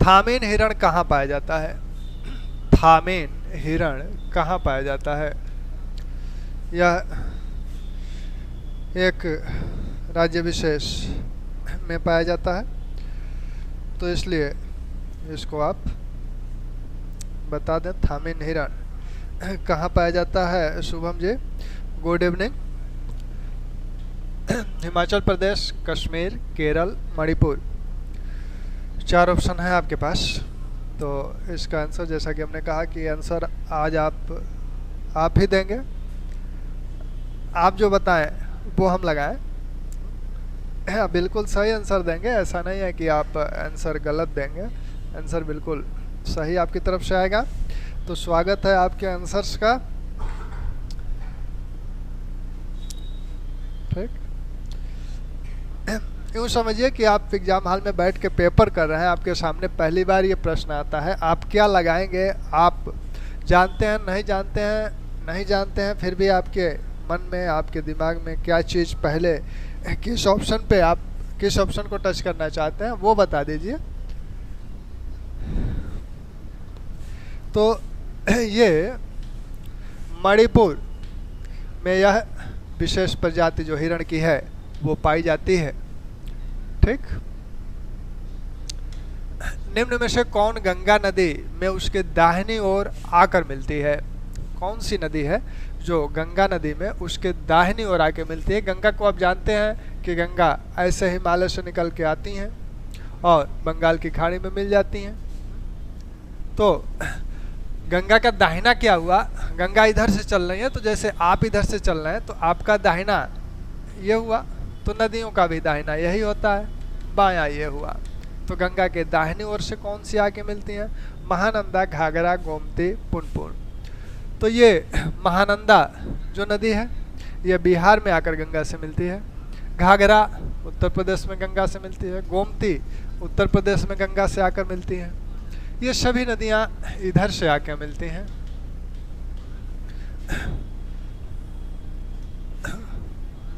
थामीन हिरण कहाँ पाया जाता है? थामीन हिरण कहाँ पाया जाता है? यह एक राज्य विशेष में पाया जाता है, तो इसलिए इसको आप बता दें। थामीन हिरण कहाँ पाया जाता है? Shubham ji good evening. Himachal Pradesh, Kashmir, Kerala, Manipur, 4 option है आपके पास। तो इसका आंसर, जैसा कि हमने कहा कि आंसर आज आप ही देंगे, आप जो बताएं वो हम लगाएं। बिल्कुल सही आंसर देंगे, ऐसा नहीं है कि आप आंसर गलत देंगे, आंसर बिल्कुल सही आपकी तरफ से आएगा। तो स्वागत है आपके आंसर्स का। ठीक, यूँ समझिए कि आप एग्जाम हॉल में बैठ के पेपर कर रहे हैं, आपके सामने पहली बार ये प्रश्न आता है, आप क्या लगाएंगे? आप जानते हैं, नहीं जानते हैं, नहीं जानते हैं, फिर भी आपके मन में, आपके दिमाग में क्या चीज़ पहले, किस ऑप्शन पे आप किस ऑप्शन को टच करना चाहते हैं वो बता दीजिए। तो ये मणिपुर में यह विशेष प्रजाति जो हिरण की है वो पाई जाती है। ठीक, निम्न में से कौन गंगा नदी में उसके दाहिनी ओर आकर मिलती है? कौन सी नदी है जो गंगा नदी में उसके दाहिनी ओर आके मिलती है? गंगा को आप जानते हैं कि गंगा ऐसे हिमालय से निकल के आती हैं और बंगाल की खाड़ी में मिल जाती हैं। तो गंगा का दाहिना क्या हुआ? गंगा इधर से चल रही है, तो जैसे आप इधर से चल रहे हैं तो आपका दाहिना ये हुआ, तो नदियों का भी दाहिना यही होता है, बायां ये हुआ। तो गंगा के दाहिनी ओर से कौन सी आके मिलती हैं? महानंदा, घाघरा, गोमती, पुनपुन। तो ये महानंदा जो नदी है ये बिहार में आकर गंगा से मिलती है, घाघरा उत्तर प्रदेश में गंगा से मिलती है, गोमती उत्तर प्रदेश में गंगा से आकर मिलती है। ये सभी नदियां इधर से आकर मिलती हैं।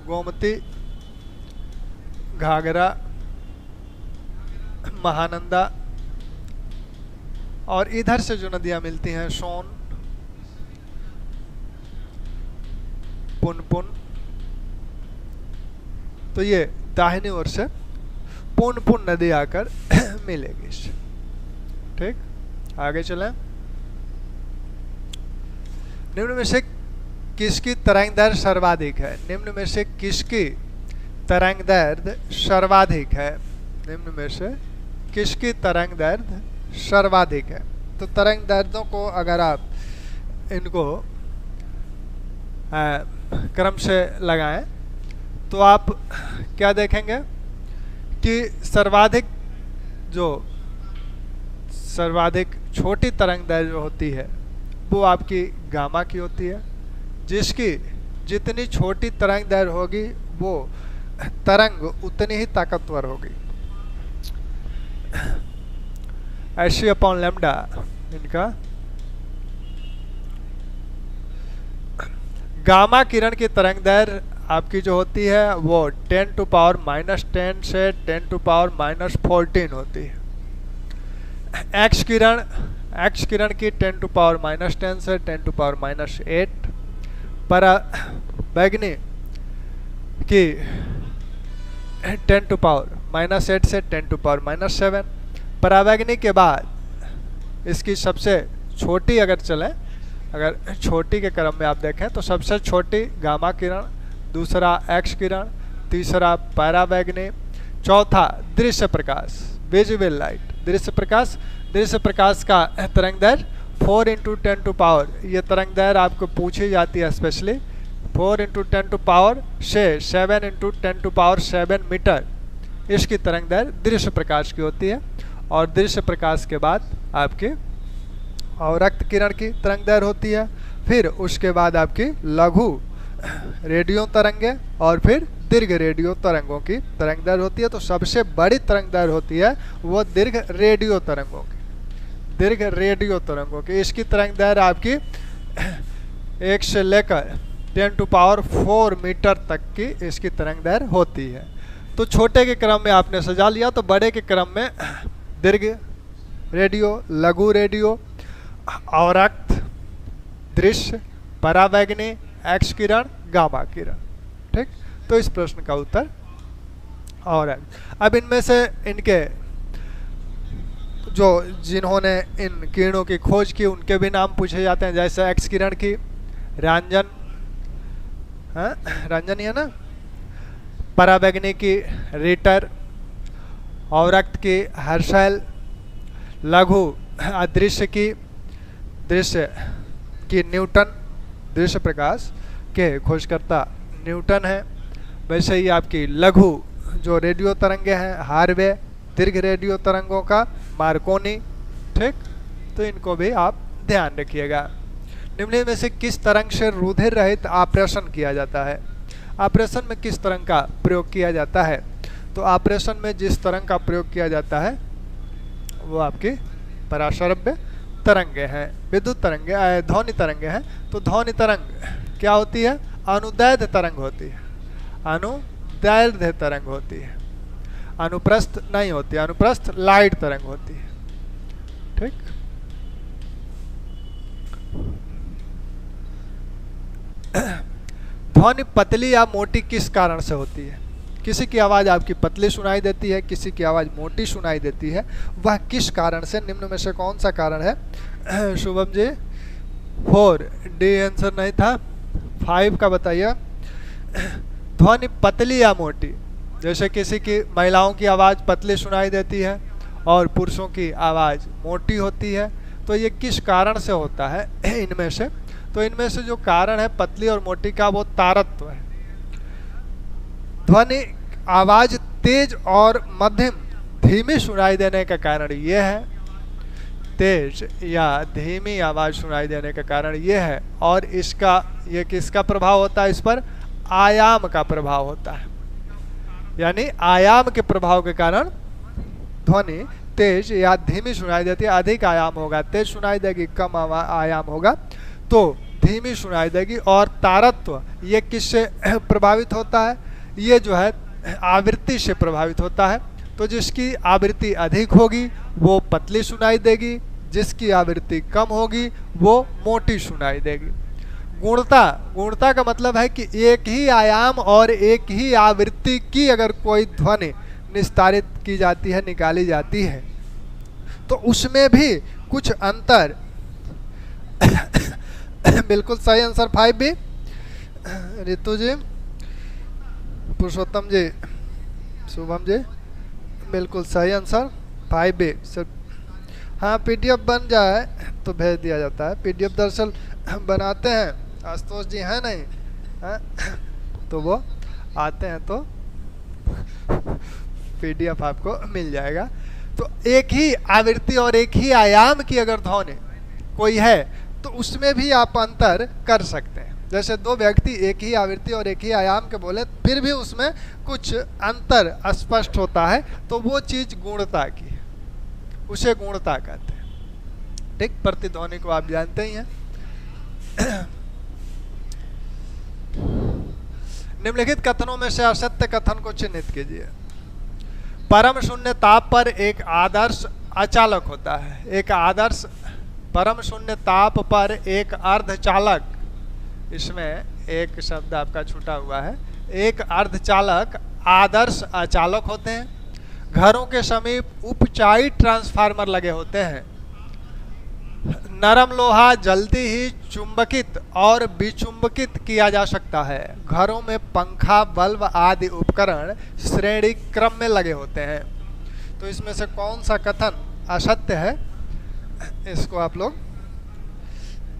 गोमती, घाघरा, महानंदा, और इधर से जो नदियां मिलती हैं सोन, पुनपुन। तो ये दाहिनी ओर से पुनपुन नदी आकर मिलेगी। ठीक, आगे चलें। निम्न में से किसकी तरंग दैर्घ्य सर्वाधिक है? निम्न में से किसकी तरंग दैर्घ्य सर्वाधिक है? निम्न में से किसकी तरंग दैर्घ्य सर्वाधिक है? तो तरंग दैर्ध्यों को अगर आप इनको क्रम से लगाएं तो आप क्या देखेंगे कि सर्वाधिक छोटी तरंग दैर्घ्य होती है वो आपकी गामा की होती है। जिसकी जितनी छोटी तरंग दैर्घ्य होगी वो तरंग उतनी ही ताकतवर होगी। ऐसी अपॉन लैम्डा इनका गामा किरण की तरंग दैर्घ्य आपकी जो होती है वो 10 टू पावर -10 से 10 टू पावर -14 होती है। एक्स किरण की 10 टू पावर -10 से 10 टू पावर -8, पराबैंगनी की 10 टू पावर -8 से 10 टू पावर -7। पराबैंगनी के बाद इसकी सबसे छोटी अगर छोटी के क्रम में आप देखें तो सबसे छोटी गामा किरण, दूसरा एक्स किरण, तीसरा पराबैंगनी, चौथा दृश्य प्रकाश, विजिबल लाइट। दृश्य प्रकाश का तरंग दैर्घ्य 4 × 10 टू पावर, ये तरंग दैर्घ्य आपको पूछी जाती है स्पेशली, 4 × 10 टू पावर से 7 × 10 टू पावर 7 मीटर इसकी तरंग दैर्घ्य दृश्य प्रकाश की होती है। और दृश्य प्रकाश के बाद आपकी अवरक्त किरण की तरंग दैर्घ्य होती है, फिर उसके बाद आपकी लघु रेडियो तरंगे और फिर दीर्घ रेडियो तरंगों की तरंग दैर्घ्य होती है। तो सबसे बड़ी तरंग दैर्घ्य होती है वो दीर्घ रेडियो तरंगों की। इसकी तरंग दैर्घ्य आपकी 1 से लेकर 10 टू पावर 4 मीटर तक की इसकी तरंग दैर्घ्य होती है। तो छोटे के क्रम में आपने सजा लिया, तो बड़े के क्रम में दीर्घ रेडियो, लघु रेडियो, अवरक्त, दृश्य, परावैंगनी, एक्स किरण, गामा किरण। ठीक, तो इस प्रश्न का उत्तर और है। अब इनमें से इनके जो जिन्होंने इन किरणों की खोज की उनके भी नाम पूछे जाते हैं, जैसे एक्स किरण की रंजन, हाँ रंजन ही है ना, परावैंगनी की रिटर, अवरक्त की हर्शल, लघु अदृश्य की दृश्य की न्यूटन, दृश्य प्रकाश के खोजकर्ता न्यूटन है। वैसे ही आपकी लघु जो रेडियो तरंगे हैं हार्वे, दीर्घ रेडियो तरंगों का मार्कोनी। ठीक, तो इनको भी आप ध्यान रखिएगा। निम्न में से किस तरंग से रुधिर रहित ऑपरेशन किया जाता है? ऑपरेशन में किस तरंग का प्रयोग किया जाता है? तो ऑपरेशन में जिस तरंग का प्रयोग किया जाता है वो आपकी पराश्रव्य तरंगे हैं, विद्युत तरंगे, ध्वनि तरंगे हैं। तो ध्वनि तरंग क्या होती है? अनुदैर्ध्य तरंग होती है, अनुदैर्ध्य तरंग होती है, अनुप्रस्थ नहीं होती, अनुप्रस्थ लाइट तरंग होती है। ठीक, ध्वनि पतली या मोटी किस कारण से होती है? किसी की आवाज आपकी पतली सुनाई देती है, किसी की आवाज मोटी सुनाई देती है, वह किस कारण से? निम्न में से कौन सा कारण है? शुभम जी 4, डी आंसर नहीं था, 5 का बताइए। ध्वनि पतली या मोटी, जैसे किसी की महिलाओं की आवाज पतली सुनाई देती है और पुरुषों की आवाज मोटी होती है, तो ये किस कारण से होता है इनमें से? तो इनमें से जो कारण है पतली और मोटी का वो तारत्व है। ध्वनि आवाज तेज और मध्यम धीमी सुनाई देने का कारण ये है, तेज या धीमी आवाज सुनाई देने का कारण ये है, और इसका ये किसका प्रभाव होता है? इस पर आयाम का प्रभाव होता है, यानी आयाम के प्रभाव के कारण ध्वनि तेज या धीमी सुनाई देती है। अधिक आयाम होगा तेज सुनाई देगी, कम आयाम होगा तो धीमी सुनाई देगी। और तारत्व ये किससे प्रभावित होता है? ये जो है आवृत्ति से प्रभावित होता है। तो जिसकी आवृत्ति अधिक होगी वो पतली सुनाई देगी, जिसकी आवृत्ति कम होगी वो मोटी सुनाई देगी। गुणता, गुणता का मतलब है कि एक ही आयाम और एक ही आवृत्ति की अगर कोई ध्वनि निस्तारित की जाती है, निकाली जाती है, तो उसमें भी कुछ अंतर बिल्कुल सही आंसर 5 भी। रितु जी, पुरुषोत्तम जी, शुभम जी, बिल्कुल सही आंसर 5 भी। सर हाँ, पीडीएफ बन जाए तो भेज दिया जाता है। पीडीएफ दरअसल बनाते हैं, आशुतोष जी हैं नहीं है? तो वो आते हैं तो पीडीएफ आपको मिल जाएगा। तो एक ही आवृत्ति और एक ही आयाम की अगर ध्वनि कोई है तो उसमें भी आप अंतर कर सकते हैं। जैसे दो व्यक्ति एक ही आवृत्ति और एक ही आयाम के बोले, फिर भी उसमें कुछ अंतर स्पष्ट होता है, तो वो चीज गुणता की है, उसे गुणता कहते हैं। ठीक, प्रतिध्वनि को आप जानते ही हैं। निम्नलिखित कथनों में से असत्य कथन को चिन्हित कीजिए। परम शून्य ताप पर एक आदर्श अचालक होता है। एक आदर्श परम शून्य ताप पर एक अर्धचालक, इसमें एक शब्द आपका छूटा हुआ है, एक अर्धचालक आदर्श अचालक होते हैं। घरों के समीप उपचाई ट्रांसफार्मर लगे होते हैं। नरम लोहा जल्दी ही चुंबकित और विचुंबकित किया जा सकता है। घरों में पंखा, बल्ब आदि उपकरण श्रेणी क्रम में लगे होते हैं। तो इसमें से कौन सा कथन असत्य है, इसको आप लोग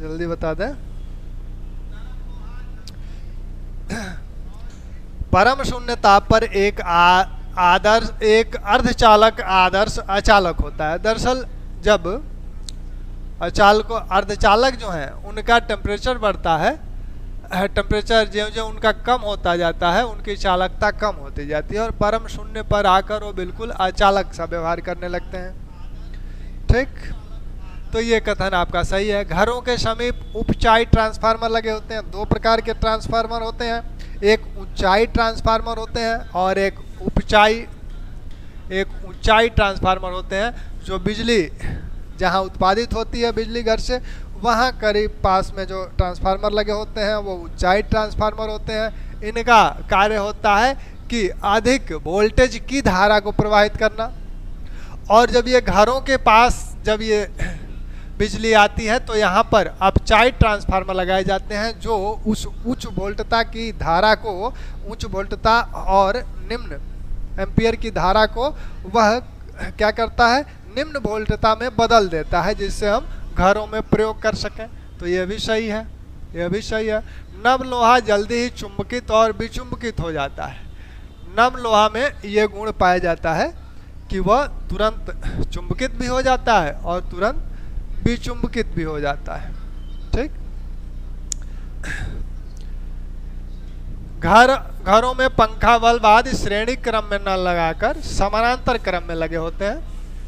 जल्दी बता दें। परम शून्य ताप पर एक अर्धचालक आदर्श अचालक होता है। दरअसल जब अचालक अर्धचालक जो हैं उनका टेम्परेचर बढ़ता है, टेम्परेचर ज्यों ज्यों उनका कम होता जाता है उनकी चालकता कम होती जाती है और परम शून्य पर आकर वो बिल्कुल अचालक सा व्यवहार करने लगते हैं। ठीक, तो ये कथन आपका सही है। घरों के समीप उपचाई ट्रांसफार्मर लगे होते हैं। दो प्रकार के ट्रांसफार्मर होते हैं, एक ऊंचाई ट्रांसफार्मर होते हैं और एक ऊंचाई ट्रांसफार्मर होते हैं, जो बिजली जहाँ उत्पादित होती है बिजली घर से, वहाँ करीब पास में जो ट्रांसफार्मर लगे होते हैं वो ऊंचाई ट्रांसफार्मर होते हैं। इनका कार्य होता है कि अधिक वोल्टेज की धारा को प्रवाहित करना। और जब ये घरों के पास जब ये बिजली आती है तो यहाँ पर अपचाई ट्रांसफार्मर लगाए जाते हैं, जो उस उच्च वोल्टता की धारा को, उच्च वोल्टता और निम्न एम्पियर की धारा को वह क्या करता है, निम्न वोल्टता में बदल देता है, जिससे हम घरों में प्रयोग कर सकें। तो यह भी सही है, यह भी सही है। नम लोहा जल्दी ही चुंबकित और विचुंबकित हो जाता है। नम लोहा में यह गुण पाया जाता है कि वह तुरंत चुंबकित भी हो जाता है और तुरंत विचुंबकित भी हो जाता है। ठीक। घरों में पंखा बल्ब आदि श्रेणी क्रम में न लगाकर समानांतर क्रम में लगे होते हैं।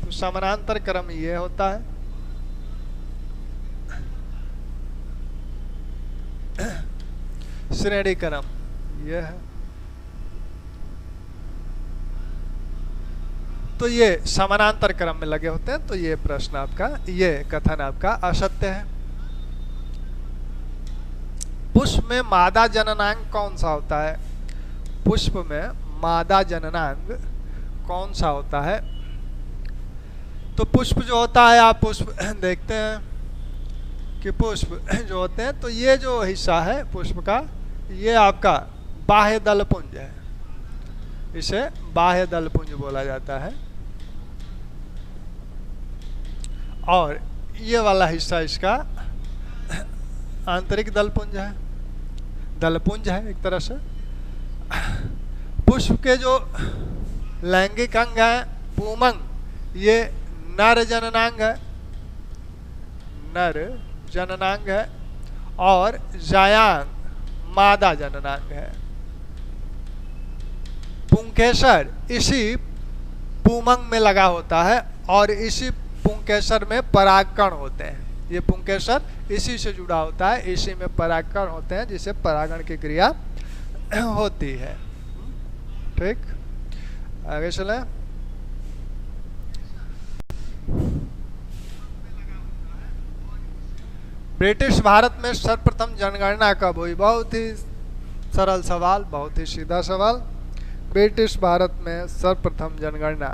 तो समानांतर क्रम ये होता है। श्रेणी क्रम ये है। तो ये समानांतर क्रम में लगे होते हैं। तो ये प्रश्न आपका, ये कथन आपका असत्य है। पुष्प में मादा जननांग कौन सा होता है? पुष्प में मादा जननांग कौन सा होता है? तो पुष्प जो होता है, आप पुष्प देखते हैं कि पुष्प जो होते हैं, तो ये जो हिस्सा है पुष्प का, ये आपका बाह्य दलपुंज है। इसे बाह्य दलपुंज बोला जाता है। और ये वाला हिस्सा इसका आंतरिक दलपुंज है, दलपुंज है एक तरह से। पुष्प के जो लैंगिक अंग है पुमंग, ये नर जननांग है, नर जननांग है। और जायांग मादा जननांग है। पुंकेसर इसी पुमंग में लगा होता है और इसी पुंकेसर में परागकण होते हैं। ये पुंकेसर इसी से जुड़ा होता है, इसी में परागकण होते हैं, जिससे परागण की क्रिया होती है। ठीक, आगे चले। ब्रिटिश भारत में सर्वप्रथम जनगणना कब हुई? बहुत ही सरल सवाल, बहुत ही सीधा सवाल। ब्रिटिश भारत में सर्वप्रथम जनगणना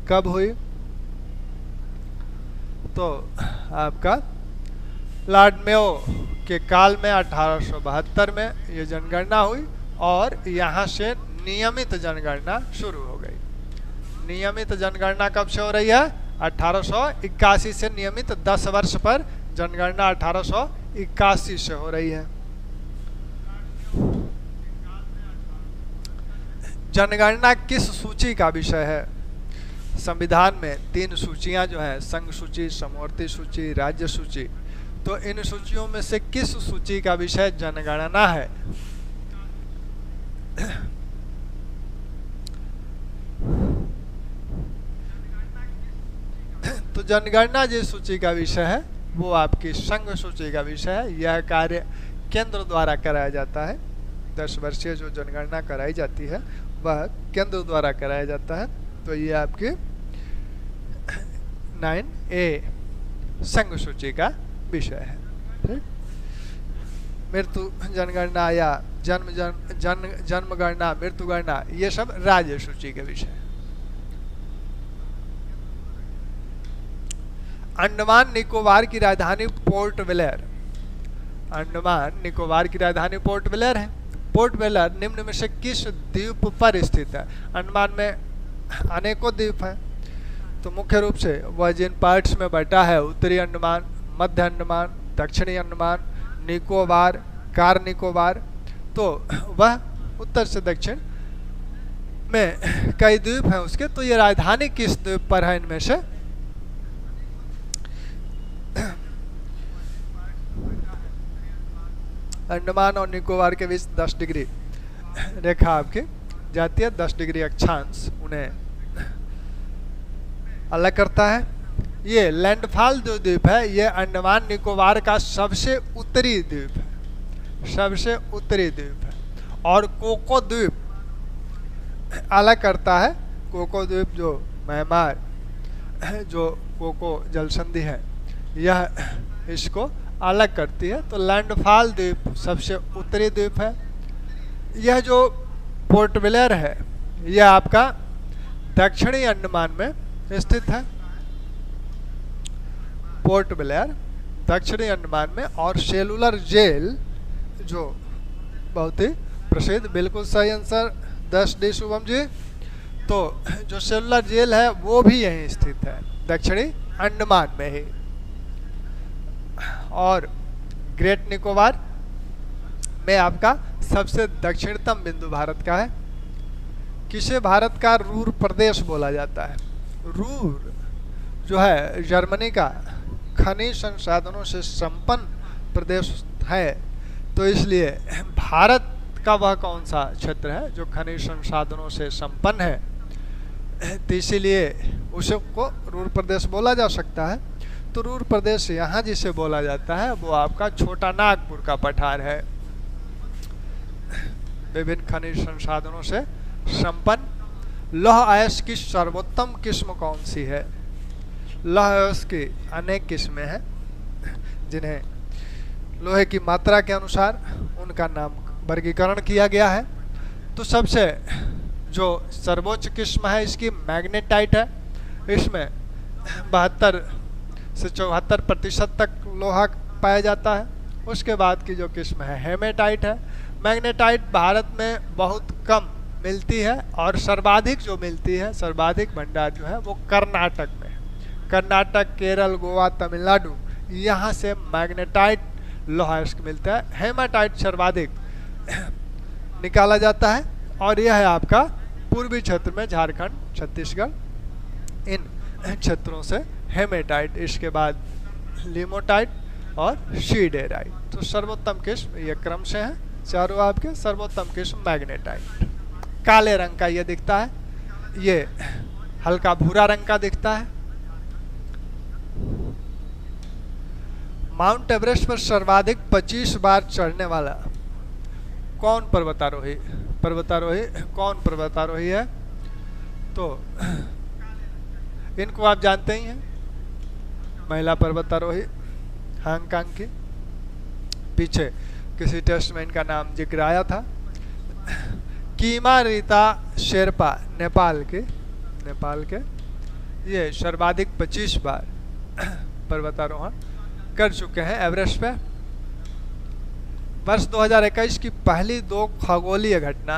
कब हुई? तो आपका लॉर्ड मेयो के काल में 1872 में ये जनगणना हुई और यहाँ से नियमित जनगणना शुरू हो गई। नियमित जनगणना कब से हो रही है? 1881 से नियमित 10 वर्ष पर जनगणना 1881 से हो रही है। जनगणना किस सूची का विषय है? संविधान में 3 सूचियां जो हैं, संघ सूची, समवर्ती सूची, राज्य सूची। तो इन सूचियों में से किस सूची का विषय जनगणना है? तो जनगणना जिस सूची का विषय है वो आपकी संघ सूची का विषय है। यह कार्य केंद्र द्वारा कराया जाता है। 10 वर्षीय जो जनगणना कराई जाती है वह केंद्र द्वारा कराया जाता है। तो ये आपकी 9A संघ सूची का विषय है। ठीक, मृत्यु जनगणना या जन्म गणना, मृत्यु गणना, ये सब राज्य सूची के विषय है। अंडमान निकोबार की राजधानी पोर्ट ब्लेयर। अंडमान निकोबार की राजधानी पोर्ट ब्लेयर है। पोर्ट ब्लेयर निम्न में से किस द्वीप पर स्थित है? अंडमान में अनेकों द्वीप हैं। तो मुख्य रूप से वह जिन पार्ट्स में बटा है, उत्तरी अंडमान, मध्य अंडमान, दक्षिणी अंडमान, निकोबार, कार निकोबार, तो वह उत्तर से दक्षिण में कई द्वीप हैं उसके। तो ये राजधानी किस द्वीप पर है इनमें से? अंडमान और निकोबार के बीच 10 डिग्री रेखा आपकी जाती है। 10 डिग्री अक्षांश उन्हें अलग करता है। ये लैंडफॉल जो द्वीप है ये अंडमान निकोबार का सबसे उत्तरी द्वीप है, सबसे उत्तरी द्वीप है। और कोको द्वीप अलग करता है। कोको द्वीप जो म्यांमार जो कोको जलसंधि है यह इसको अलग करती है। तो लैंडफॉल द्वीप सबसे उत्तरी द्वीप है। यह जो पोर्ट ब्लेयर है यह आपका दक्षिणी अंडमान में स्थित है। पोर्ट ब्लेयर दक्षिणी अंडमान में। और सेलुलर जेल जो बहुत ही प्रसिद्ध, बिल्कुल सही आंसर 10D शुभम जी। तो जो सेलुलर जेल है वो भी यहीं स्थित है, दक्षिणी अंडमान में ही। और ग्रेट निकोबार में आपका सबसे दक्षिणतम बिंदु भारत का है। किसे भारत का रूर प्रदेश बोला जाता है? रूर जो है जर्मनी का खनिज संसाधनों से संपन्न प्रदेश है, तो इसलिए भारत का वह कौन सा क्षेत्र है जो खनिज संसाधनों से संपन्न है, तो इसीलिए उसे को रूर प्रदेश बोला जा सकता है। तो रूर प्रदेश यहाँ जिसे बोला जाता है वो आपका छोटा नागपुर का पठार है। विभिन्न खनिज संसाधनों से संपन्न। लौह अयस्क की सर्वोत्तम किस्म कौन सी है? लौह अयस्क की अनेक किस्में हैं जिन्हें लोहे की मात्रा के अनुसार उनका नाम वर्गीकरण किया गया है। तो सबसे जो सर्वोच्च किस्म है इसकी मैग्नेटाइट है। इसमें 72 से 74% तक लोहा पाया जाता है। उसके बाद की जो किस्म है हेमेटाइट है। मैग्नेटाइट भारत में बहुत कम मिलती है और सर्वाधिक जो मिलती है, सर्वाधिक भंडार जो है वो कर्नाटक में है। कर्नाटक, केरल, गोवा, तमिलनाडु यहाँ से मैग्नेटाइट लोहा अयस्क मिलता है। हेमाटाइट सर्वाधिक निकाला जाता है और यह है आपका पूर्वी क्षेत्र में झारखंड, छत्तीसगढ़, इन क्षेत्रों से हेमेटाइट। इसके बाद लिमोटाइट और शीडेराइट। तो सर्वोत्तम किस्म ये क्रम से है चारों आपके। सर्वोत्तम किस्म मैग्नेटाइट काले रंग का ये दिखता है, ये हल्का भूरा रंग का दिखता है। माउंट एवरेस्ट पर सर्वाधिक 25 बार चढ़ने वाला कौन पर्वतारोही कौन पर्वतारोही है? तो इनको आप जानते ही हैं, महिला पर्वतारोही हांगकांग की। पीछे किसी टेस्ट में इनका नाम जिक्र आया था। कीमा रीता शेरपा नेपाल के ये सर्वाधिक 25 बार पर्वतारोहण कर चुके हैं एवरेस्ट पे। वर्ष 2021 की पहली दो खगोलीय घटना,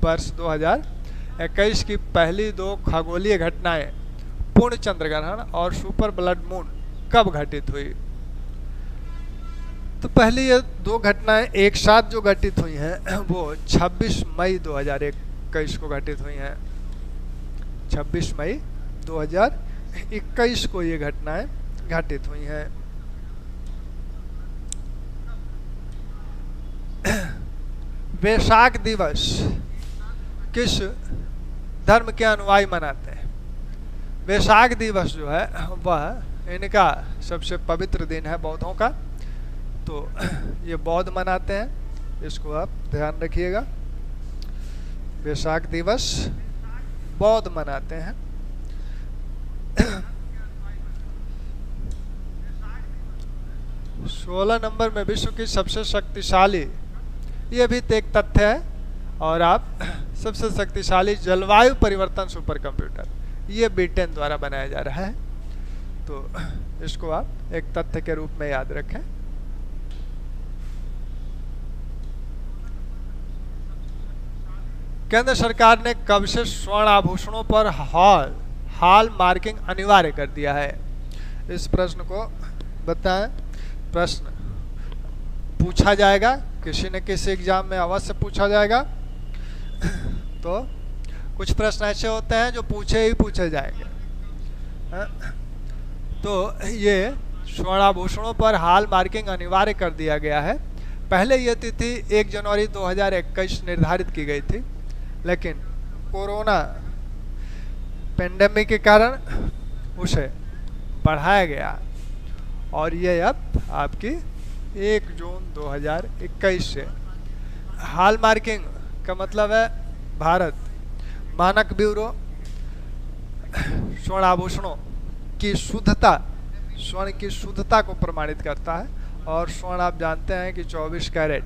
वर्ष 2021 की पहली दो खगोलीय घटनाएं पूर्ण चंद्र ग्रहण और सुपर ब्लड मून कब घटित हुई? तो पहली ये दो घटनाएं एक साथ जो घटित हुई हैं वो 26 मई 2021 को घटित हुई हैं। 26 मई 2021 को ये घटनाएं घटित हुई हैं। वैशाख दिवस किस धर्म के अनुयायी मनाते हैं? वैशाख दिवस जो है वह इनका सबसे पवित्र दिन है बौद्धों का, तो ये बौद्ध मनाते हैं, इसको आप ध्यान रखिएगा। वैशाख दिवस बौद्ध मनाते हैं। 16 नंबर में विश्व की सबसे शक्तिशाली, ये भी एक तथ्य है, और आप सबसे शक्तिशाली जलवायु परिवर्तन सुपर कंप्यूटर ये B10 द्वारा बनाया जा रहा है, तो इसको आप एक तथ्य के रूप में याद रखें। केंद्र सरकार ने कब से स्वर्ण आभूषणों पर हॉल मार्किंग अनिवार्य कर दिया है? इस प्रश्न को बताएं। प्रश्न पूछा जाएगा, किसी न किसी एग्जाम में अवश्य पूछा जाएगा। तो कुछ प्रश्न ऐसे होते हैं जो पूछे जाएंगे। तो ये स्वर्ण आभूषणों पर हॉल मार्किंग अनिवार्य कर दिया गया है। पहले ये तिथि 1 जनवरी 2021 निर्धारित की गई थी, लेकिन कोरोना पेंडेमिक के कारण उसे बढ़ाया गया और ये अब आपकी 1 जून 2021 से। हॉल मार्किंग का मतलब है भारत मानक ब्यूरो स्वर्ण आभूषणों की शुद्धता, स्वर्ण की शुद्धता को प्रमाणित करता है। और स्वर्ण आप जानते हैं कि 24 कैरेट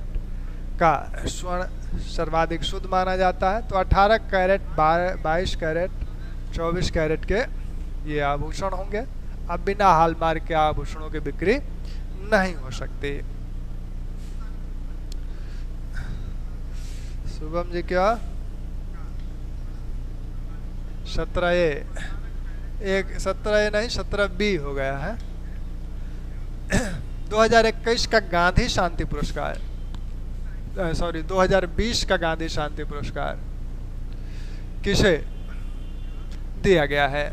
का स्वर्ण सर्वाधिक शुद्ध माना जाता है। तो 18 कैरेट, 22 कैरेट, 24 कैरेट के ये आभूषण होंगे। अब बिना हॉलमार्क के आभूषणों की बिक्री नहीं हो सकती। शुभम जी क्या 17A, एक 17A नहीं 17B हो गया है। 2021 का गांधी शांति पुरस्कार, सॉरी 2020 का गांधी शांति पुरस्कार किसे दिया गया है?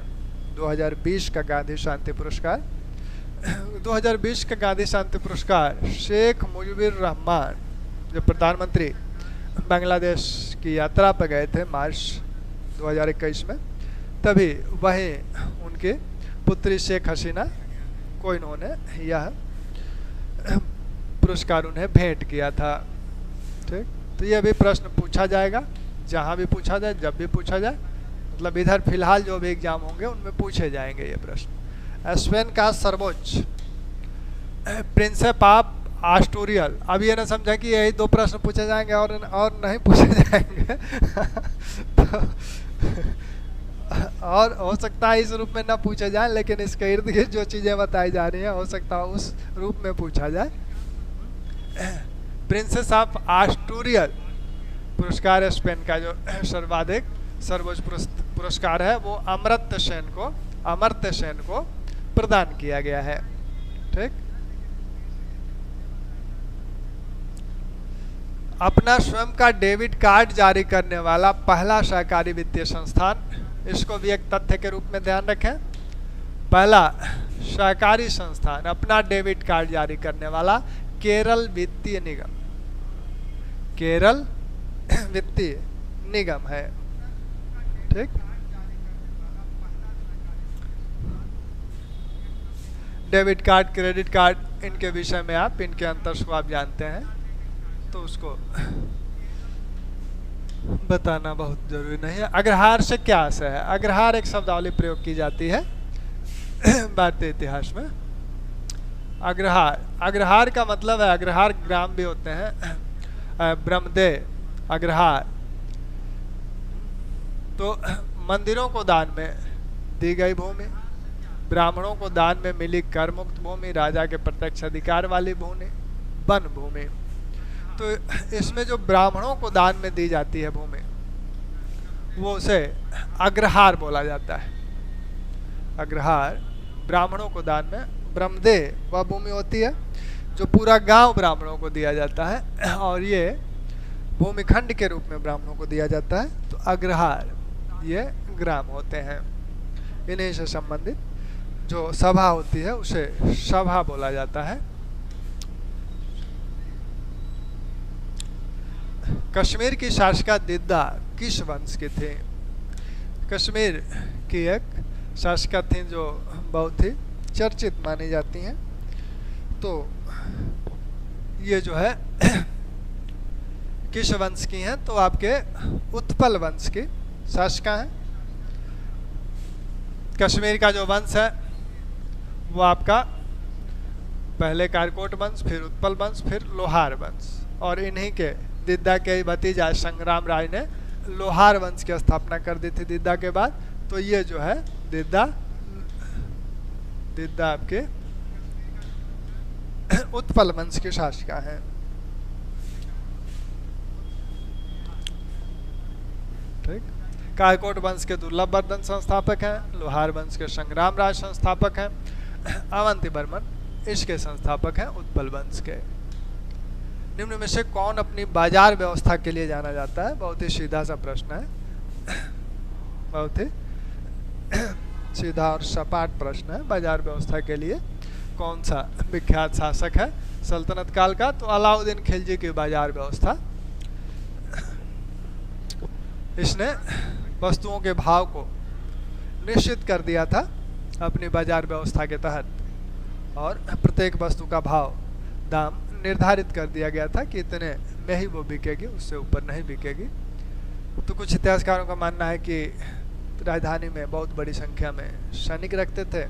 2020 का गांधी शांति पुरस्कार, 2020 का गांधी शांति पुरस्कार शेख मुजीबुर रहमान, जो प्रधानमंत्री बांग्लादेश की यात्रा पर गए थे मार्च 2021 में, तभी वहीं उनके पुत्री शेख हसीना को इन्होंने यह पुरस्कार उन्हें भेंट किया था। ठीक, तो यह भी प्रश्न पूछा जाएगा, जहां भी पूछा जाए, जब भी पूछा जाए, मतलब इधर फिलहाल जो भी एग्जाम होंगे उनमें पूछे जाएंगे ये प्रश्न। स्पेन का सर्वोच्च प्रिंसेप ऑफ आस्टूरियल, अब ये ना समझा कि यही 2 प्रश्न पूछे जाएंगे और नहीं पूछे जाएंगे। तो और हो सकता है इस रूप में ना पूछे जाए, लेकिन इसके इर्द गिर्द जो चीज़ें बताई जा रही हैं हो सकता है उस रूप में पूछा जाए। प्रिंसेस ऑफ आस्टूरियल पुरस्कार स्पेन का जो सर्वोच्च पुरस्कार है वो अमर्त्य सेन को प्रदान किया गया है। ठीक, अपना स्वयं का डेबिट कार्ड जारी करने वाला पहला सहकारी वित्तीय संस्थान, इसको भी एक तथ्य के रूप में ध्यान रखें। पहला सहकारी संस्थान अपना डेबिट कार्ड जारी करने वाला केरल वित्तीय निगम, केरल वित्तीय निगम है। ठीक, डेबिट कार्ड, क्रेडिट कार्ड, इनके विषय में आप इनके अंतर को आप जानते हैं, तो उसको बताना बहुत जरूरी नहीं है। अग्रहार से क्या आशय है? अग्रहार एक शब्दावली प्रयोग की जाती है भारतीय इतिहास में। अग्रहार का मतलब है, अग्रहार ग्राम भी होते हैं, ब्रह्मदेव अग्रहार, तो मंदिरों को दान में दी गई भूमि, ब्राह्मणों को दान में मिली कर मुक्त भूमि, राजा के प्रत्यक्ष अधिकार वाली भूमि, वन भूमि। तो इसमें जो ब्राह्मणों को दान में दी जाती है भूमि, वो उसे अग्रहार बोला जाता है। अग्रहार ब्राह्मणों को दान में, ब्रह्मदेव वह भूमि होती है जो पूरा गांव ब्राह्मणों को दिया जाता है, और ये भूमिखंड के रूप में ब्राह्मणों को दिया जाता है। तो अग्रहार ये ग्राम होते हैं। इन्हीं से संबंधित जो सभा होती है उसे सभा बोला जाता है। कश्मीर की शासिका दिद्दा किस वंश की थी? कश्मीर की एक शासिका थी जो बहुत ही चर्चित मानी जाती हैं। तो ये जो है किस वंश की हैं? तो आपके उत्पल वंश की शासिका हैं। कश्मीर का जो वंश है वो आपका पहले कारकोट वंश, फिर उत्पल वंश, फिर लोहार वंश, और इन्हीं के दिद्दा के भतीजा संग्राम राय ने लोहार वंश की स्थापना कर दी थी दिद्दा के बाद। तो ये जो है दिद्दा आपके उत्पल वंश की शासिका है। ठीक, कायकोट वंश के दुर्लभ वर्धन संस्थापक हैं, लोहार वंश के संग्राम राज संस्थापक हैं, अवंती वर्मन इसके संस्थापक हैं उत्पल वंश के। निम्न में से कौन अपनी बाजार व्यवस्था के लिए जाना जाता है? बहुत ही सीधा सा प्रश्न है, बहुत ही सीधा और सपाट प्रश्न है। बाजार व्यवस्था के लिए कौन सा विख्यात शासक है सल्तनत काल का? तो अलाउद्दीन खिलजी की बाजार व्यवस्था। इसने वस्तुओं के भाव को निश्चित कर दिया था अपनी बाजार व्यवस्था के तहत, और प्रत्येक वस्तु का भाव, दाम निर्धारित कर दिया गया था कि इतने में ही वो बिकेगी, उससे ऊपर नहीं बिकेगी। तो कुछ इतिहासकारों का मानना है कि राजधानी में बहुत बड़ी संख्या में सैनिक रखते थे,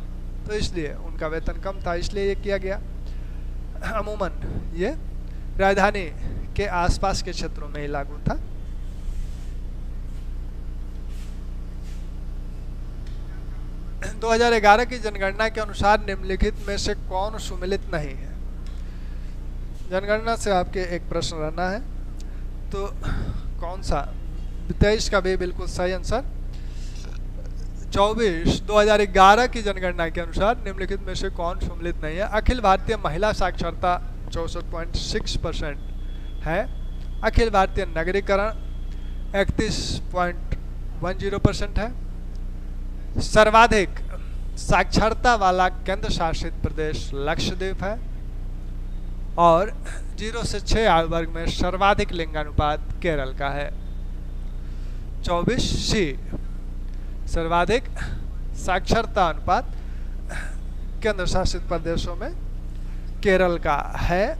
तो इसलिए उनका वेतन कम था, इसलिए ये किया गया। अमूमन ये राजधानी के आसपास के क्षेत्रों में ही लागू था। सन 2011 की जनगणना के अनुसार निम्नलिखित में से कौन सुमेलित नहीं है? जनगणना से आपके एक प्रश्न रहना है, तो कौन सा? 23 का भी बिल्कुल सही आंसर। 2011 की जनगणना के अनुसार निम्नलिखित में से कौन सम्मिलित नहीं है? अखिल भारतीय महिला साक्षरता 64.6% है। अखिल भारतीय नगरीकरण 31.10% है। सर्वाधिक साक्षरता वाला केंद्र शासित प्रदेश लक्षद्वीप है। और 0 से 6 आयु वर्ग में सर्वाधिक लिंगानुपात केरल का है। 24C सर्वाधिक साक्षरता अनुपात केंद्र शासित प्रदेशों में केरल का है।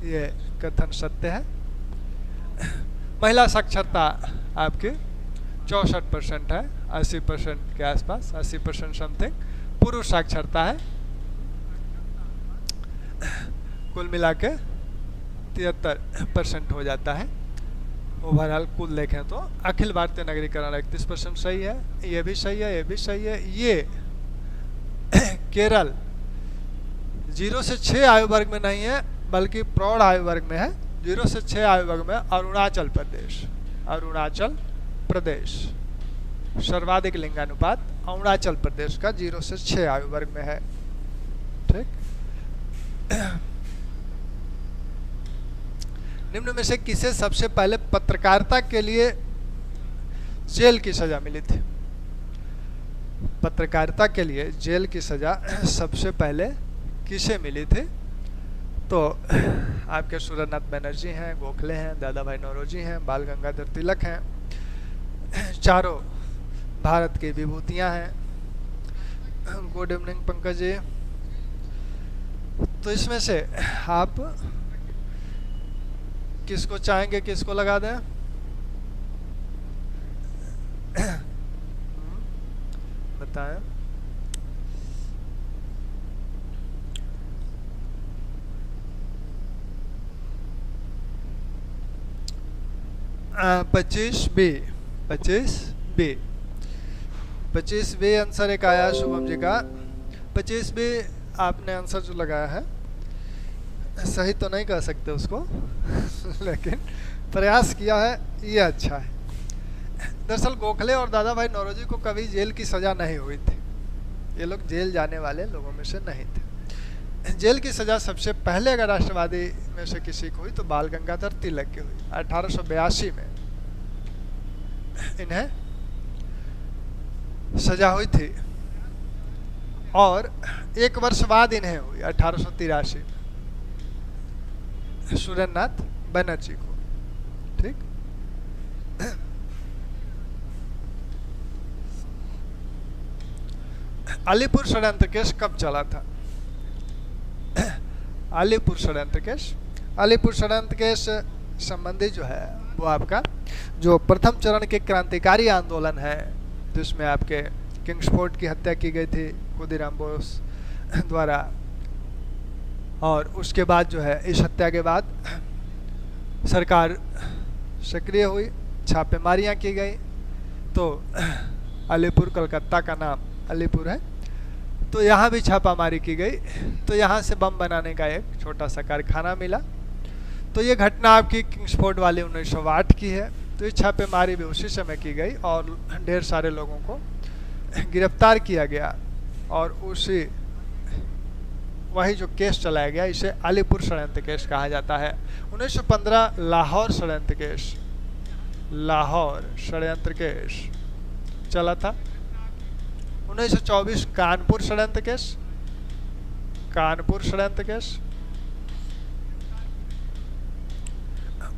ये कथन सत्य है। महिला साक्षरता आपकी 64% है, 80% के आसपास, 80% समथिंग। पुरुष साक्षरता है कुल मिला के 73% हो जाता है। ओवरऑल कुल देखें तो अखिल भारतीय नगरीकरण 31% सही है, ये भी सही है, ये भी सही है। ये केरल 0 से 6 आयु वर्ग में नहीं है, बल्कि प्रौढ़ आयु वर्ग में है। 0 से 6 आयु वर्ग में अरुणाचल प्रदेश, अरुणाचल प्रदेश सर्वाधिक लिंगानुपात अरुणाचल प्रदेश का 0 से 6 आयु वर्ग में है। ठीक। निम्न में से किसे सबसे पहले पत्रकारिता के लिए जेल की सजा मिली थी? पत्रकारिता के लिए जेल की सजा सबसे पहले किसे मिली थी? तो आपके सुरेंद्रनाथ बनर्जी हैं, गोखले हैं, दादा भाई नौरोजी हैं, बाल गंगाधर तिलक हैं। चारों भारत की विभूतियां हैं। Good evening Pankaj ji. तो इसमें से आप किसको चाहेंगे, किसको लगा दें? बताएं। पच्चीस बी आंसर एक आया शुभम जी का। 25 बी आपने आंसर जो लगाया है, सही तो नहीं कह सकते उसको लेकिन प्रयास किया है, ये अच्छा है। दरअसल गोखले और दादा भाई नौरोजी को कभी जेल की सजा नहीं हुई थी। ये लोग जेल जाने वाले लोगों में से नहीं थे। जेल की सजा सबसे पहले अगर राष्ट्रवादी में से किसी को हुई तो बाल गंगाधर तिलक की हुई 1882 में। इन्हें सजा हुई थी और 1 वर्ष बाद इन्हें हुई 1883 में सुरेंद्रनाथ बनर्जी को। ठीक। अलीपुर षड्यंत्र केस कब चला था? अलीपुर षड्यंत्र केस, अलीपुर षड्यंत्र केस संबंधी जो है वो आपका जो प्रथम चरण के क्रांतिकारी आंदोलन है, जिसमें आपके किंग्सफोर्ड की हत्या की गई थी खुदीराम बोस द्वारा, और उसके बाद जो है इस हत्या के बाद सरकार सक्रिय हुई, छापेमारियां की गई। तो अलीपुर, कलकत्ता का नाम अलीपुर है, तो यहाँ भी छापामारी की गई। तो यहाँ से बम बनाने का एक छोटा सा कारखाना मिला। तो ये घटना आपकी किंग्सफोर्ड वाली 1908 की है। तो ये छापेमारी भी उसी समय की गई और ढेर सारे लोगों को गिरफ्तार किया गया और उसी वही जो केस चलाया गया, इसे अलीपुर षड्यंत्र केस कहा जाता है। 1915 लाहौर षड्यंत्र केस, लाहौर षड्यंत्र केस चला था। 1924 कानपुर षड्यंत्र केस, कानपुर षड्यंत्र केस।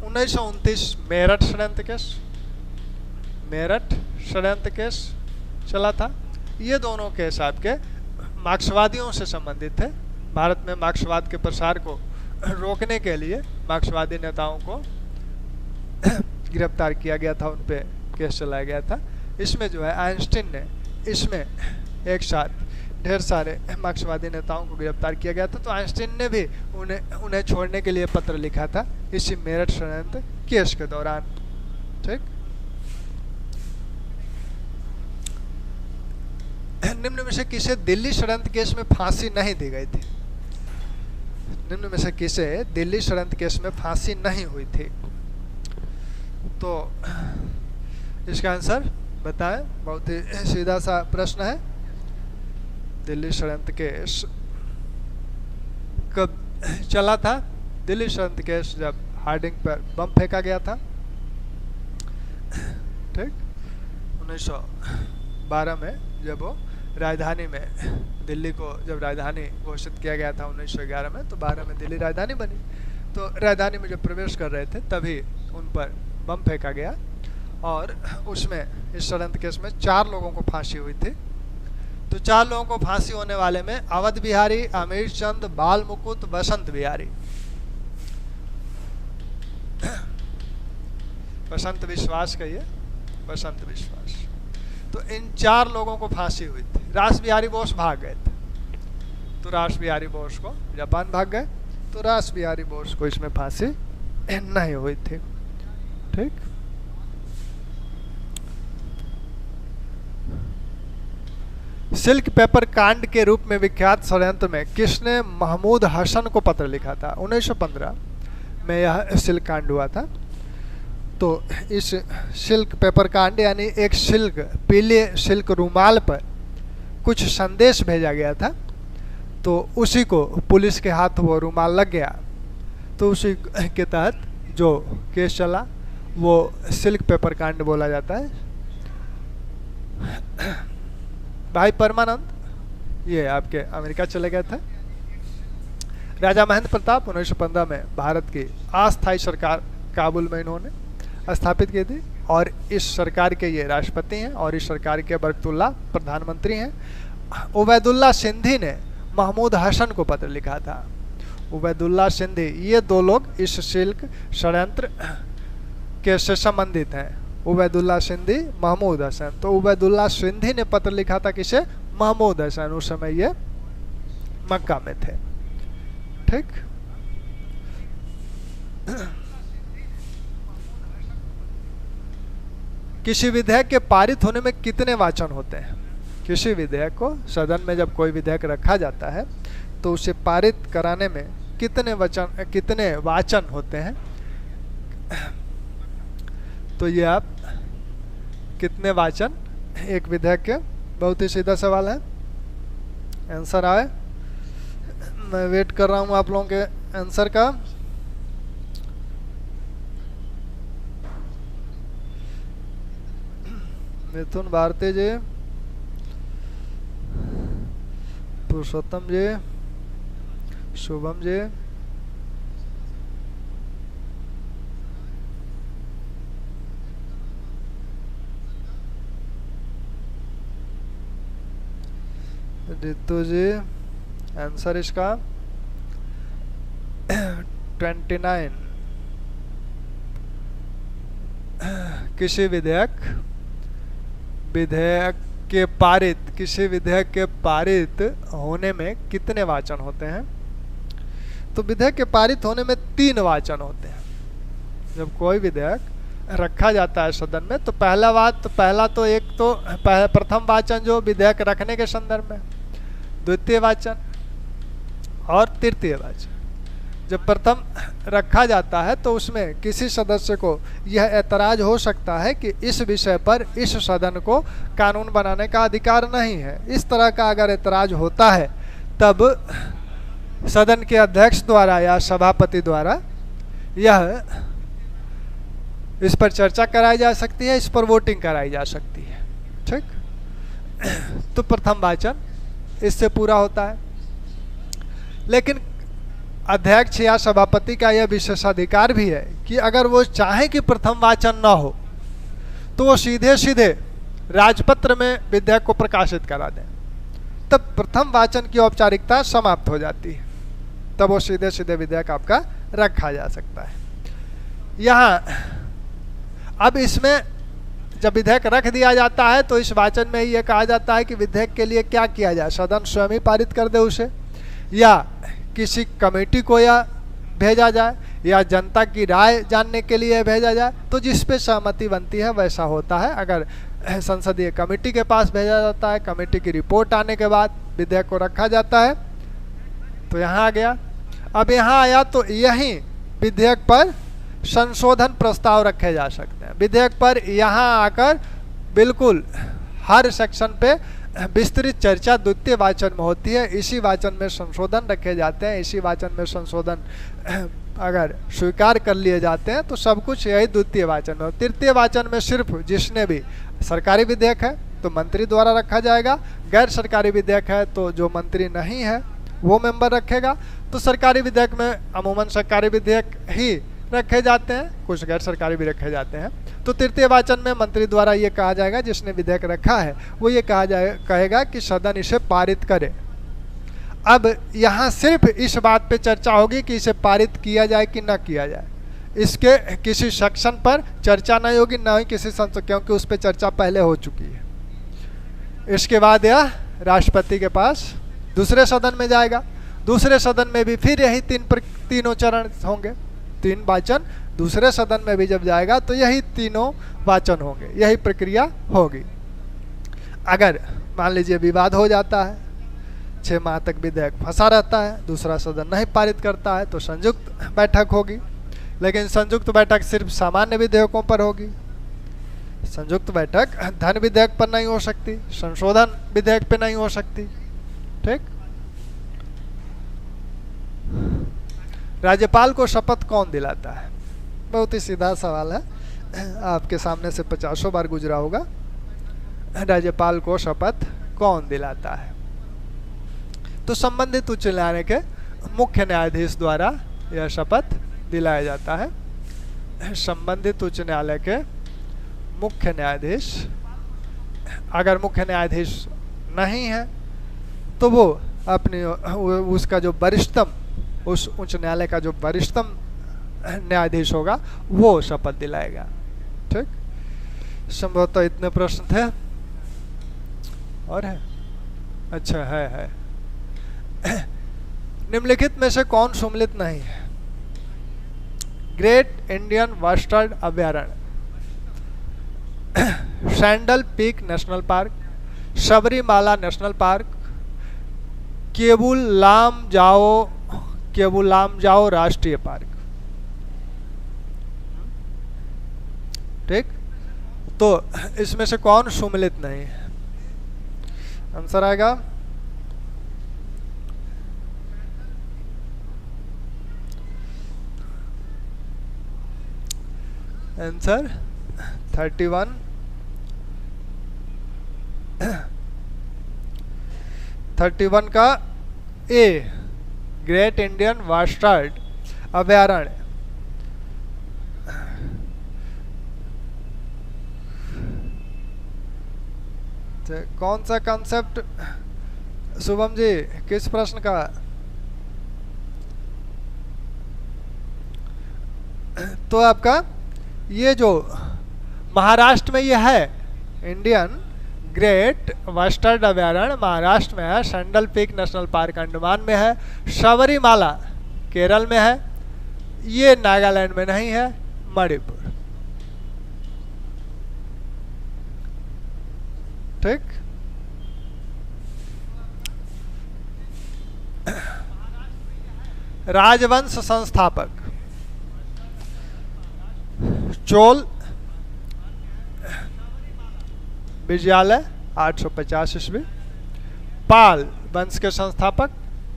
1929 मेरठ षड्यंत्र केस, मेरठ षड्यंत्र केस चला था। ये दोनों केस आपके मार्क्सवादियों से संबंधित थे। भारत में मार्क्सवाद के प्रसार को रोकने के लिए मार्क्सवादी नेताओं को गिरफ्तार किया गया था, उन पे केस चलाया गया था। इसमें जो है आइंस्टीन ने इसमें एक साथ ढेर सारे मार्क्सवादी नेताओं को गिरफ्तार किया गया था, तो आइंस्टीन ने भी उन्हें छोड़ने के लिए पत्र लिखा था इसी मेरठ षड्यंत्र केस के दौरान। ठीक, निम्न में से किसे दिल्ली षड्यंत्र केस में फांसी नहीं दी गई थी? निम्न में से किसे दिल्ली षड्यंत्र केस में फांसी नहीं हुई थी? तो इसका आंसर बताएं, बहुत ही सीधा सा प्रश्न है। दिल्ली षड्यंत्र केस कब चला था? दिल्ली षड्यंत्र केस जब हार्डिंग पर बम फेंका गया था, ठीक, 1912 में, जब वो राजधानी में, दिल्ली को जब राजधानी घोषित किया गया था 1911 में, तो 12 में दिल्ली राजधानी बनी। तो राजधानी में जब प्रवेश कर रहे थे तभी उन पर बम फेंका गया और उसमें इस षड्यंत्र केस में 4 लोगों को फांसी हुई थी। तो 4 लोगों को फांसी होने वाले में अवध बिहारी, अमीर चंद, बाल मुकुट, बसंत बिहारी, बसंत विश्वास कहिए, बसंत विश्वास, तो इन 4 लोगों को फांसी हुई थी। रास बिहारी बोस भाग गए थे, तो रास बिहारी बोस को जापान भाग गए, तो रास बिहारी बोस को इसमें फांसी नहीं हुई थी। ठीक, सिल्क पेपर कांड के रूप में विख्यात षड्यंत्र में किसने महमूद हसन को पत्र लिखा था? 1915 में यह सिल्क कांड हुआ था। तो इस सिल्क पेपर कांड यानी एक सिल्क, पीले सिल्क रुमाल पर कुछ संदेश भेजा गया था, तो उसी को पुलिस के हाथ वो रुमाल लग गया, तो उसी के तहत जो केस चला वो सिल्क पेपर कांड बोला जाता है। भाई परमानंद ये आपके अमेरिका चले गए थे। राजा महेंद्र प्रताप 1915 में भारत की अस्थायी सरकार काबुल में इन्होंने स्थापित की थी, और इस सरकार के ये राष्ट्रपति हैं और इस सरकार के बरकतुल्ला प्रधानमंत्री हैं। उबैदुल्ला सिंधी ने महमूद हसन को पत्र लिखा था। उबैदुल्ला सिंधी, ये 2 लोग इस सिल्क षड्यंत्र के से संबंधित हैं। उबैदुल्ला सिंधी, महमूद हसन। तो उबैदुल्ला सिंधी ने पत्र लिखा था किसे? महमूद हसन। उस समय ये मक्का में थे। ठीक, किसी विधेयक के पारित होने में कितने वाचन होते हैं? किसी विधेयक को सदन में जब कोई विधेयक रखा जाता है तो उसे पारित कराने में कितने वाचन होते हैं? तो ये आप कितने वाचन एक विधेयक के, बहुत ही सीधा सवाल है, आंसर आए। मैं वेट कर रहा हूँ आप लोगों के आंसर का। मिथुन भारती जी, पुरुषोत्तम जी, शुभम जी, रितु जी, आंसर इसका 29। किसी विधेयक के पारित होने में कितने वाचन होते हैं? तो विधेयक के पारित होने में 3 वाचन होते हैं। जब कोई विधेयक रखा जाता है सदन में तो प्रथम वाचन जो विधेयक रखने के संदर्भ में, द्वितीय वाचन और तृतीय वाचन। जब प्रथम रखा जाता है तो उसमें किसी सदस्य को यह ऐतराज हो सकता है कि इस विषय पर इस सदन को कानून बनाने का अधिकार नहीं है। इस तरह का अगर ऐतराज होता है तब सदन के अध्यक्ष द्वारा या सभापति द्वारा इस पर चर्चा कराई जा सकती है, इस पर वोटिंग कराई जा सकती है। ठीक, तो प्रथम वाचन इससे पूरा होता है। लेकिन अध्यक्ष या सभापति का यह विशेषाधिकार भी है कि अगर वो चाहे कि प्रथम वाचन न हो तो वो सीधे सीधे राजपत्र में विधेयक को प्रकाशित करा दें, तब प्रथम वाचन की औपचारिकता समाप्त हो जाती है, तब वो सीधे सीधे विधेयक आपका रखा जा सकता है। यहाँ अब इसमें जब विधेयक रख दिया जाता है तो इस वाचन में ये कहा जाता है कि विधेयक के लिए क्या किया जाए, सदन स्वयं ही पारित कर दे उसे, या किसी कमेटी को या भेजा जाए, या जनता की राय जानने के लिए भेजा जाए। तो जिस पे सहमति बनती है वैसा होता है। अगर संसदीय कमेटी के पास भेजा जाता है, कमेटी की रिपोर्ट आने के बाद विधेयक को रखा जाता है। तो यहाँ आ गया। अब यहाँ आया तो यहीं विधेयक पर संशोधन प्रस्ताव रखे जा सकते हैं। विधेयक पर यहाँ आकर बिल्कुल हर सेक्शन पे विस्तृत चर्चा द्वितीय वाचन में होती है। इसी वाचन में संशोधन रखे जाते हैं। इसी वाचन में संशोधन अगर स्वीकार कर लिए जाते हैं तो सब कुछ यही द्वितीय वाचन में। तृतीय वाचन में सिर्फ जिसने भी सरकारी विधेयक है तो मंत्री द्वारा रखा जाएगा, गैर सरकारी विधेयक है तो जो मंत्री नहीं है वो मेंबर रखेगा। तो सरकारी विधेयक में अमूमन सरकारी विधेयक ही रखे जाते हैं, कुछ गैर सरकारी भी रखे जाते हैं। तो तृतीय वाचन में मंत्री द्वारा ये कहा जाएगा, जिसने विधेयक रखा है वो ये कहेगा कि सदन इसे पारित करे। अब यहाँ सिर्फ इस बात पे चर्चा होगी कि इसे पारित किया जाए कि ना किया जाए। इसके किसी सेक्शन पर चर्चा नहीं होगी, ना ही किसी संसद, क्योंकि उस पर चर्चा पहले हो चुकी है। इसके बाद यह राष्ट्रपति के पास दूसरे सदन में जाएगा। दूसरे सदन में भी फिर यही तीनों चरण होंगे, 3 वाचन। दूसरे सदन में भी जब जाएगा तो यही तीनों वाचन होंगे, यही प्रक्रिया होगी। अगर मान लीजिए विवाद हो जाता है, 6 माह तक विधेयक फंसा रहता है, दूसरा सदन नहीं पारित करता है, तो संयुक्त बैठक होगी। लेकिन संयुक्त बैठक सिर्फ सामान्य विधेयकों पर होगी। संयुक्त बैठक धन विधेयक पर नहीं हो सकती, संशोधन विधेयक पर नहीं हो सकती। ठीक। राज्यपाल को शपथ कौन दिलाता है? बहुत ही सीधा सवाल है, आपके सामने से 50 बार गुजरा होगा। राज्यपाल को शपथ कौन दिलाता है? तो संबंधित उच्च न्यायालय के मुख्य न्यायाधीश द्वारा यह शपथ दिलाया जाता है। संबंधित उच्च न्यायालय के मुख्य न्यायाधीश, अगर मुख्य न्यायाधीश नहीं है तो वो अपनी उसका जो वरिष्ठतम, उस उच्च न्यायालय का जो वरिष्ठतम न्यायाधीश होगा वो शपथ दिलाएगा। ठीक। संभवतः इतने प्रश्न थे और है? अच्छा है। निम्नलिखित में से कौन सम्मिलित नहीं है? ग्रेट इंडियन बस्टर्ड अभयारण्य, Saddle Peak National Park, Sabarimala National Park, Keibul Lamjao राष्ट्रीय पार्क। ठीक। तो इसमें से कौन सम्मिलित नहीं है? आंसर आएगा आंसर 31 का ए, ग्रेट इंडियन बस्टर्ड अभयारण्य। कौन सा कॉन्सेप्ट शुभम जी, किस प्रश्न का? तो आपका ये जो महाराष्ट्र में ये है, इंडियन ग्रेट बस्टर्ड अभयारण्य महाराष्ट्र में है, sandal Peak National park Andaman में है, सबरीमाला केरल में है, ये नागालैंड में नहीं है, मणिपुर। ठीक। राजवंश संस्थापक चोल विजयालय 850 ईस्वी, पाल वंश के संस्थापक,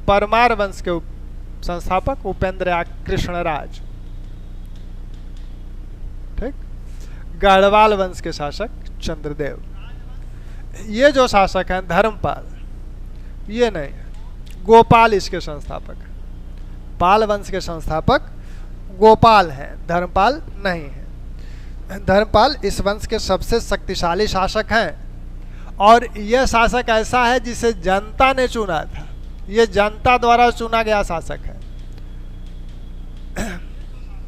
परमार वंश के संस्थापक उपेंद्र कृष्णराज। ठीक। गढ़वाल वंश के शासक चंद्रदेव। ये जो शासक हैं धर्मपाल, ये नहीं, गोपाल इसके संस्थापक। पाल वंश के संस्थापक गोपाल हैं, धर्मपाल नहीं है। धर्मपाल इस वंश के सबसे शक्तिशाली शासक हैं और यह शासक ऐसा है जिसे जनता ने चुना था। यह जनता द्वारा चुना गया शासक है,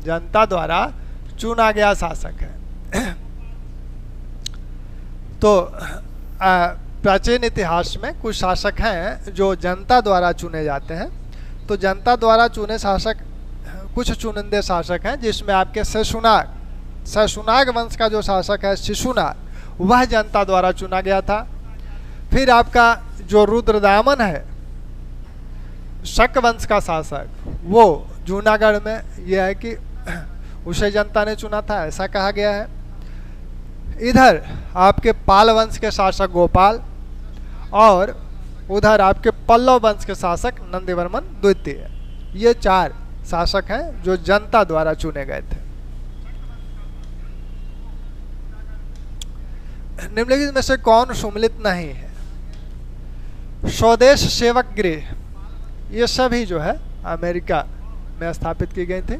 जनता द्वारा चुना गया शासक है। तो प्राचीन इतिहास में कुछ शासक हैं जो जनता द्वारा चुने जाते हैं। तो जनता द्वारा चुने शासक, कुछ चुनिंदे शासक हैं, जिसमें आपके शिशुनाग वंश का जो शासक है शिशुनाग, वह जनता द्वारा चुना गया था। फिर आपका जो रुद्रदामन है शक वंश का शासक, वो जूनागढ़ में यह है कि उसे जनता ने चुना था, ऐसा कहा गया है। इधर आपके पाल वंश के शासक गोपाल और उधर आपके पल्लव वंश के शासक नंदीवर्मन द्वितीय। ये 4 शासक हैं जो जनता द्वारा चुने गए थे। निम्नलिखित में से कौन सुमिलित नहीं है? स्वदेश सेवक गृह, ये सभी जो है अमेरिका में स्थापित की गई थी।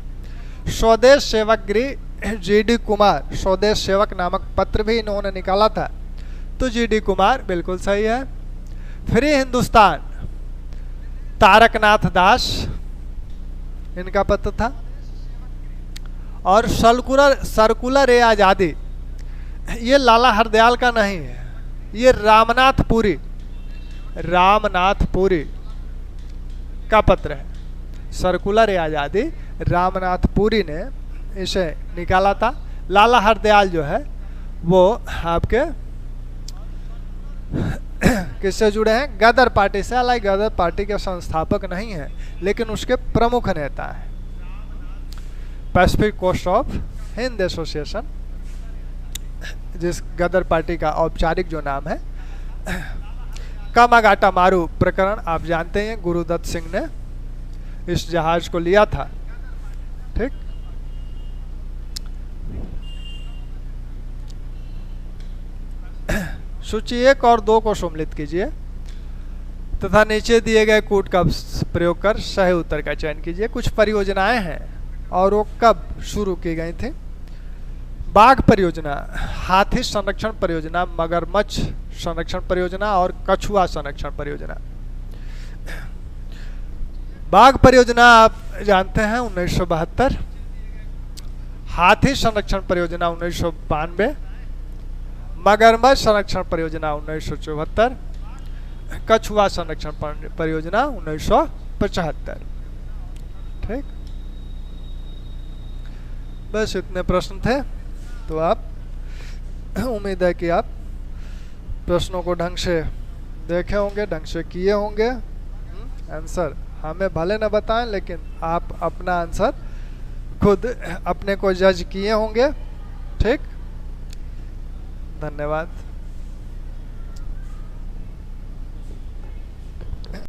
स्वदेश सेवक गृह जीडी कुमार, स्वदेश सेवक नामक पत्र भी इन्होंने निकाला था, तो जीडी कुमार बिल्कुल सही है। फ्री हिंदुस्तान तारकनाथ दास, इनका पत्र था। और सर्कुलर ए आज़ादी, ये लाला हरदयाल का नहीं है, ये रामनाथपुरी का पत्र है। सर्कुलर ए आज़ादी रामनाथपुरी ने इसे निकाला था। लाला हरदयाल जो है वो आपके किससे जुड़े हैं? गदर पार्टी से। हालांकि गदर पार्टी के संस्थापक नहीं है, लेकिन उसके प्रमुख नेता है। Pacific Coast of Hind Association, जिस गदर पार्टी का औपचारिक जो नाम है। कामागाटा मारू प्रकरण आप जानते हैं, गुरुदत्त सिंह ने इस जहाज को लिया था। ठीक, सूची 1 और 2 को सम्मिलित कीजिए तथा नीचे दिए गए कूट का प्रयोग कर सही उत्तर का चयन कीजिए। कुछ परियोजनाएं हैं और वो कब शुरू की गई थी? बाघ परियोजना, हाथी संरक्षण परियोजना, मगरमच्छ संरक्षण परियोजना और कछुआ संरक्षण परियोजना। बाघ परियोजना आप जानते हैं 1972, हाथी संरक्षण परियोजना 1992, मगरमच्छ संरक्षण परियोजना 1974, कछुआ संरक्षण परियोजना 1975। ठीक, बस इतने प्रश्न थे। तो आप, उम्मीद है कि आप प्रश्नों को ढंग से देखे होंगे, ढंग से किए होंगे। आंसर हमें भले न बताएं, लेकिन आप अपना आंसर खुद अपने को जज किए होंगे। ठीक, धन्यवाद।